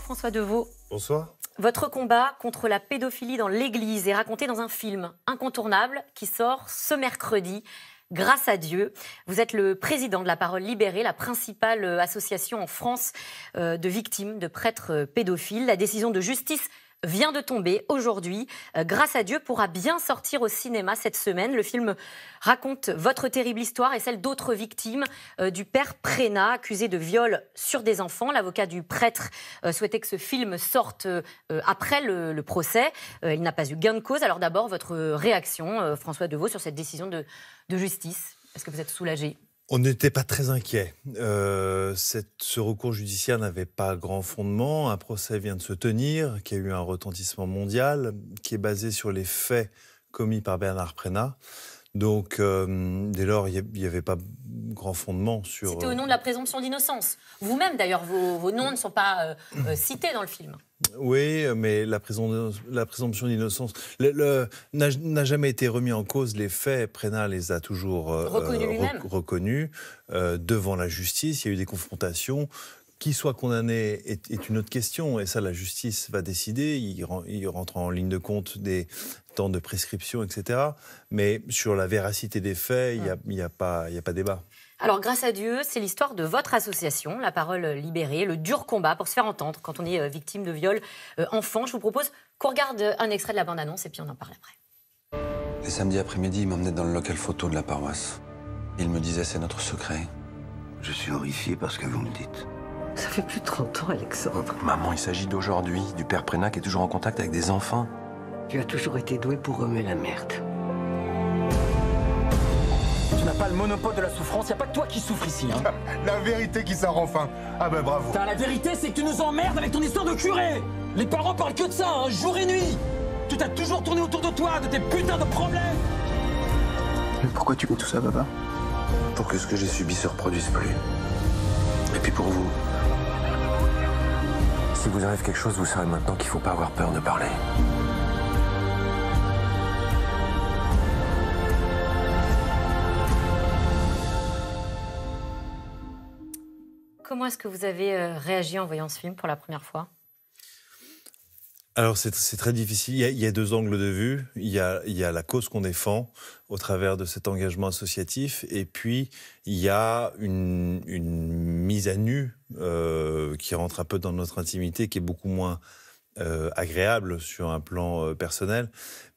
François Deveau. Bonsoir. Votre combat contre la pédophilie dans l'Église est raconté dans un film incontournable qui sort ce mercredi. Grâce à Dieu, vous êtes le président de La Parole Libérée, la principale association en France de victimes de prêtres pédophiles. La décision de justice vient de tomber aujourd'hui. Grâce à Dieu pourra bien sortir au cinéma cette semaine. Le film raconte votre terrible histoire et celle d'autres victimes du père Prénat, accusé de viol sur des enfants. L'avocat du prêtre souhaitait que ce film sorte après le procès. Il n'a pas eu gain de cause. Alors d'abord, votre réaction, François Deveau, sur cette décision de justice. Est-ce que vous êtes soulagé ? On n'était pas très inquiets. Ce recours judiciaire n'avait pas grand fondement. Un procès vient de se tenir, qui a eu un retentissement mondial, qui est basé sur les faits commis par Bernard Prénat. Donc, dès lors, il n'y avait pas grand fondement sur... C'était au nom de la présomption d'innocence. Vous-même, d'ailleurs, vos noms ne sont pas cités dans le film. Oui, mais la présomption d'innocence n'a jamais été remis en cause. Les faits, Prénat les a toujours reconnus devant la justice. Il y a eu des confrontations. Qu'il soit condamné est une autre question. Et ça, la justice va décider. Il rentre en ligne de compte des temps de prescription, etc. Mais sur la véracité des faits, il n'y a pas débat. Alors, grâce à Dieu, c'est l'histoire de votre association, La Parole Libérée, le dur combat pour se faire entendre quand on est victime de viol enfant. Je vous propose qu'on regarde un extrait de la bande-annonce et puis on en parle après. Les samedis après-midi, il m'emmenait dans le local photo de la paroisse. Il me disait, c'est notre secret. Je suis horrifié par ce que vous me dites. Ça fait plus de 30 ans, Alexandre. Maman, il s'agit d'aujourd'hui, du père Prénat qui est toujours en contact avec des enfants. Tu as toujours été doué pour remuer la merde. Tu n'as pas le monopole de la souffrance, y a pas que toi qui souffres ici, hein. La vérité qui sort enfin. Ah ben bravo. La vérité, c'est que tu nous emmerdes avec ton histoire de curé. Les parents parlent que de ça, hein, jour et nuit. Tu t'as toujours tourné autour de toi, de tes putains de problèmes. Mais pourquoi tu fais tout ça, papa? Pour que ce que j'ai subi se reproduise plus. Et puis pour vous. Si vous arrive quelque chose, vous saurez maintenant qu'il faut pas avoir peur de parler. Comment est-ce que vous avez réagi en voyant ce film pour la première fois ? Alors, c'est très difficile. Il y a deux angles de vue. Il y a la cause qu'on défend au travers de cet engagement associatif. Et puis, il y a une mise à nu qui rentre un peu dans notre intimité, qui est beaucoup moins agréable sur un plan personnel.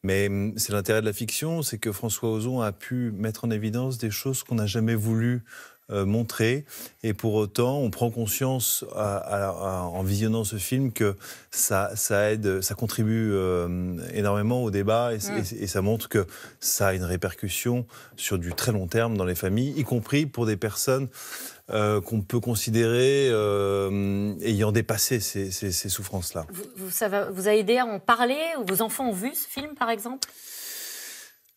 Mais c'est l'intérêt de la fiction, c'est que François Ozon a pu mettre en évidence des choses qu'on n'a jamais voulu montrer, et pour autant on prend conscience en visionnant ce film que ça aide, ça contribue énormément au débat et ça montre que ça a une répercussion sur du très long terme dans les familles, y compris pour des personnes qu'on peut considérer ayant dépassé ces souffrances-là. Ça vous a aidé à en parler? Vos enfants ont vu ce film, par exemple?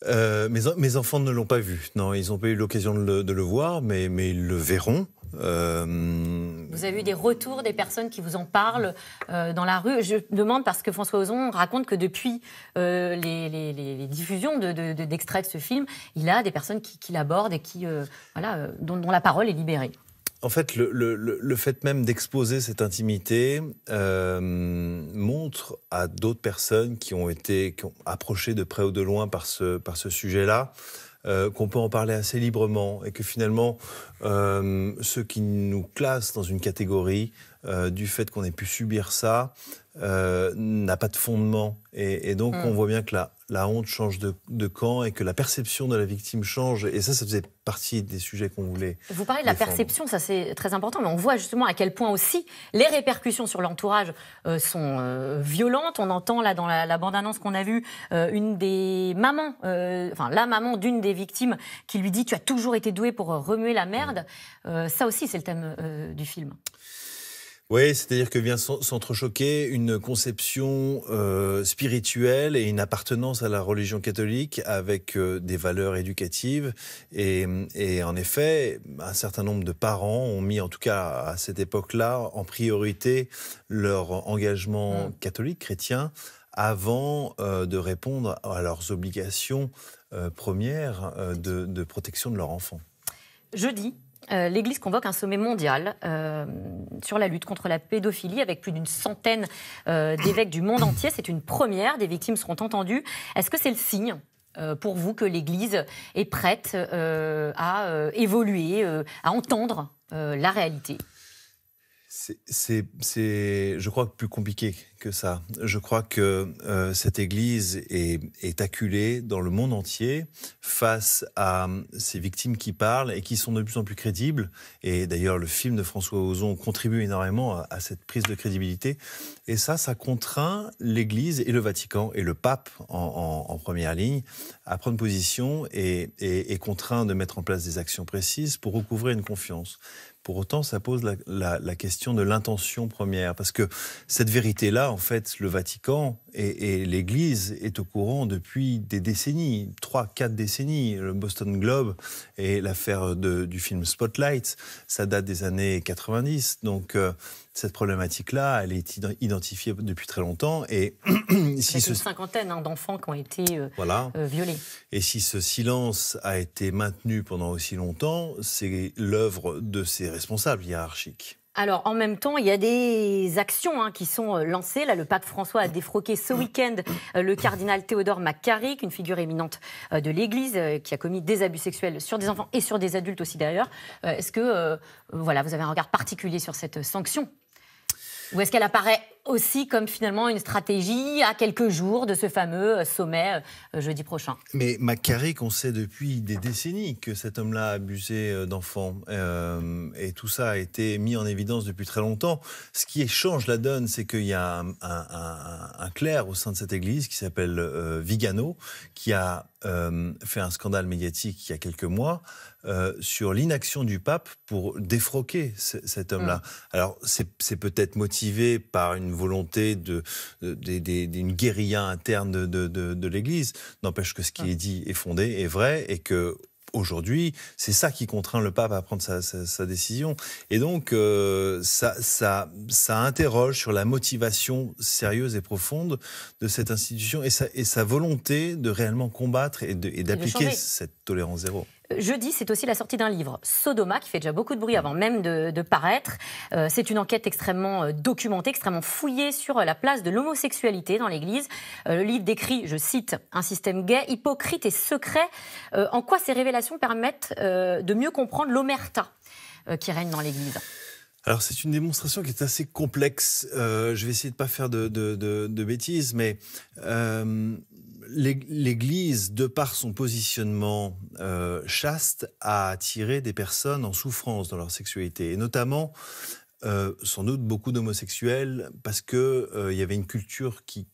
Mes enfants ne l'ont pas vu. Non, ils n'ont pas eu l'occasion de le voir, mais ils le verront. Vous avez eu des retours des personnes qui vous en parlent dans la rue? Je demande parce que François Ozon raconte que depuis les diffusions d'extraits de ce film, il a des personnes qui l'abordent et dont la parole est libérée. En fait, le fait même d'exposer cette intimité montre à d'autres personnes qui ont approché de près ou de loin par ce sujet-là qu'on peut en parler assez librement et que finalement, ceux qui nous classent dans une catégorie du fait qu'on ait pu subir ça n'a pas de fondement. Et donc, on voit bien que la honte change de camp et que la perception de la victime change. Et ça faisait partie des sujets qu'on voulait Vous parlez de la perception, ça c'est très important, mais on voit justement à quel point aussi les répercussions sur l'entourage sont violentes. On entend là dans la bande-annonce qu'on a vue une des mamans, la maman d'une des victimes qui lui dit « Tu as toujours été doué pour remuer la merde ». Ça aussi c'est le thème du film. Oui, c'est-à-dire que vient s'entrechoquer une conception spirituelle et une appartenance à la religion catholique avec des valeurs éducatives. Et en effet, un certain nombre de parents ont mis, en tout cas à cette époque-là, en priorité leur engagement catholique, chrétien, avant de répondre à leurs obligations premières de protection de leur enfant. Jeudi, l'Église convoque un sommet mondial sur la lutte contre la pédophilie avec plus d'une centaine d'évêques du monde entier. C'est une première, des victimes seront entendues. Est-ce que c'est le signe pour vous que l'Église est prête à évoluer, à entendre la réalité ? C'est, je crois, plus compliqué que ça. Je crois que cette Église est acculée dans le monde entier face à ces victimes qui parlent et qui sont de plus en plus crédibles. Et d'ailleurs, le film de François Ozon contribue énormément à cette prise de crédibilité. Et ça contraint l'Église et le Vatican et le pape en première ligne à prendre position et contraint de mettre en place des actions précises pour recouvrer une confiance. Pour autant, ça pose la question de l'intention première, parce que cette vérité-là, en fait, le Vatican et l'Église est au courant depuis des décennies, 3-4 décennies. Le Boston Globe et l'affaire du film Spotlight, ça date des années 90. Donc, cette problématique-là, elle est identifiée depuis très longtemps. Et si une cinquantaine d'enfants qui ont été violés. Et si ce silence a été maintenu pendant aussi longtemps, c'est l'œuvre de ces responsables hiérarchiques. Alors, en même temps, il y a des actions qui sont lancées. Là, le pape François a défroqué ce week-end le cardinal Théodore McCarrick, une figure éminente de l'Église, qui a commis des abus sexuels sur des enfants et sur des adultes aussi d'ailleurs. Est-ce que vous avez un regard particulier sur cette sanction ? Ou est-ce qu'elle apparaît aussi comme finalement une stratégie à quelques jours de ce fameux sommet jeudi prochain ? Mais McCarrick, on sait depuis des décennies que cet homme-là a abusé d'enfants. Et tout ça a été mis en évidence depuis très longtemps. Ce qui change la donne, c'est qu'il y a un clerc au sein de cette église qui s'appelle Vigano, qui a fait un scandale médiatique il y a quelques mois sur l'inaction du pape pour défroquer cet homme-là. Alors, c'est peut-être motivé par une volonté d'une guérilla interne de l'Église. N'empêche que ce qui est dit est fondé, est vrai, et que aujourd'hui, c'est ça qui contraint le pape à prendre sa décision. Et donc, ça interroge sur la motivation sérieuse et profonde de cette institution et sa volonté de réellement combattre et d'appliquer cette tolérance zéro. Jeudi, c'est aussi la sortie d'un livre, Sodoma, qui fait déjà beaucoup de bruit avant même de paraître. C'est une enquête extrêmement documentée, extrêmement fouillée sur la place de l'homosexualité dans l'Église. Le livre décrit, je cite, un système gay, hypocrite et secret. En quoi ces révélations permettent de mieux comprendre l'omerta qui règne dans l'Église ? Alors, c'est une démonstration qui est assez complexe. Je vais essayer de ne pas faire de bêtises, mais l'Église, de par son positionnement chaste, a attiré des personnes en souffrance dans leur sexualité, et notamment sans doute beaucoup d'homosexuels, parce que il y avait une culture qui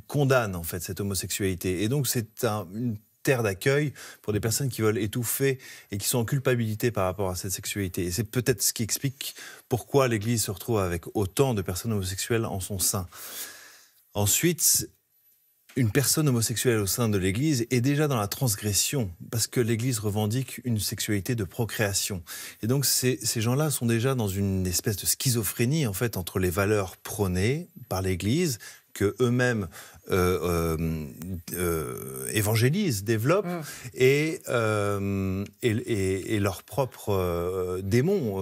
condamne en fait cette homosexualité, et donc c'est une terre d'accueil pour des personnes qui veulent étouffer et qui sont en culpabilité par rapport à cette sexualité. Et c'est peut-être ce qui explique pourquoi l'Église se retrouve avec autant de personnes homosexuelles en son sein. Ensuite, une personne homosexuelle au sein de l'Église est déjà dans la transgression, parce que l'Église revendique une sexualité de procréation. Et donc ces gens-là sont déjà dans une espèce de schizophrénie en fait, entre les valeurs prônées par l'Église, que eux-mêmes évangélisent, développent, et leurs propres démons,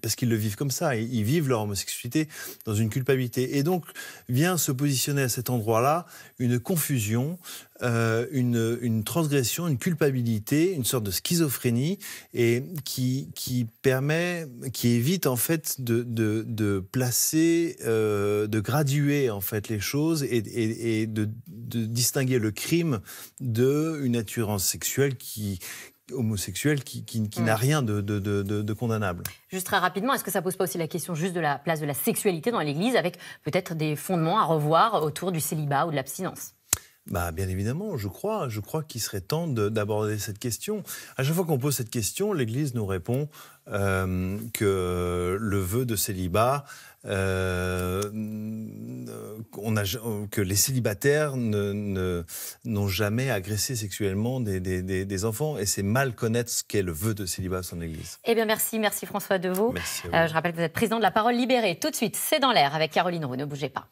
parce qu'ils le vivent comme ça, ils vivent leur homosexualité dans une culpabilité. Et donc vient se positionner à cet endroit-là une confusion, une transgression, une culpabilité, une sorte de schizophrénie, et qui évite en fait de placer, de graduer en fait les choses et de distinguer le crime d'une attirance sexuelle homosexuelle qui n'a rien de condamnable. Juste très rapidement, est-ce que ça pose pas aussi la question juste de la place de la sexualité dans l'Église, avec peut-être des fondements à revoir autour du célibat ou de l'abstinence ? Bien évidemment, je crois qu'il serait temps d'aborder cette question. À chaque fois qu'on pose cette question, l'Église nous répond que le vœu de célibat, que les célibataires n'ont jamais agressé sexuellement des enfants, et c'est mal connaître ce qu'est le vœu de célibat dans l'Église. Eh bien merci François Deveau. Merci à vous. Je rappelle que vous êtes président de La Parole Libérée. Tout de suite, c'est dans l'air avec Caroline Roux, ne bougez pas.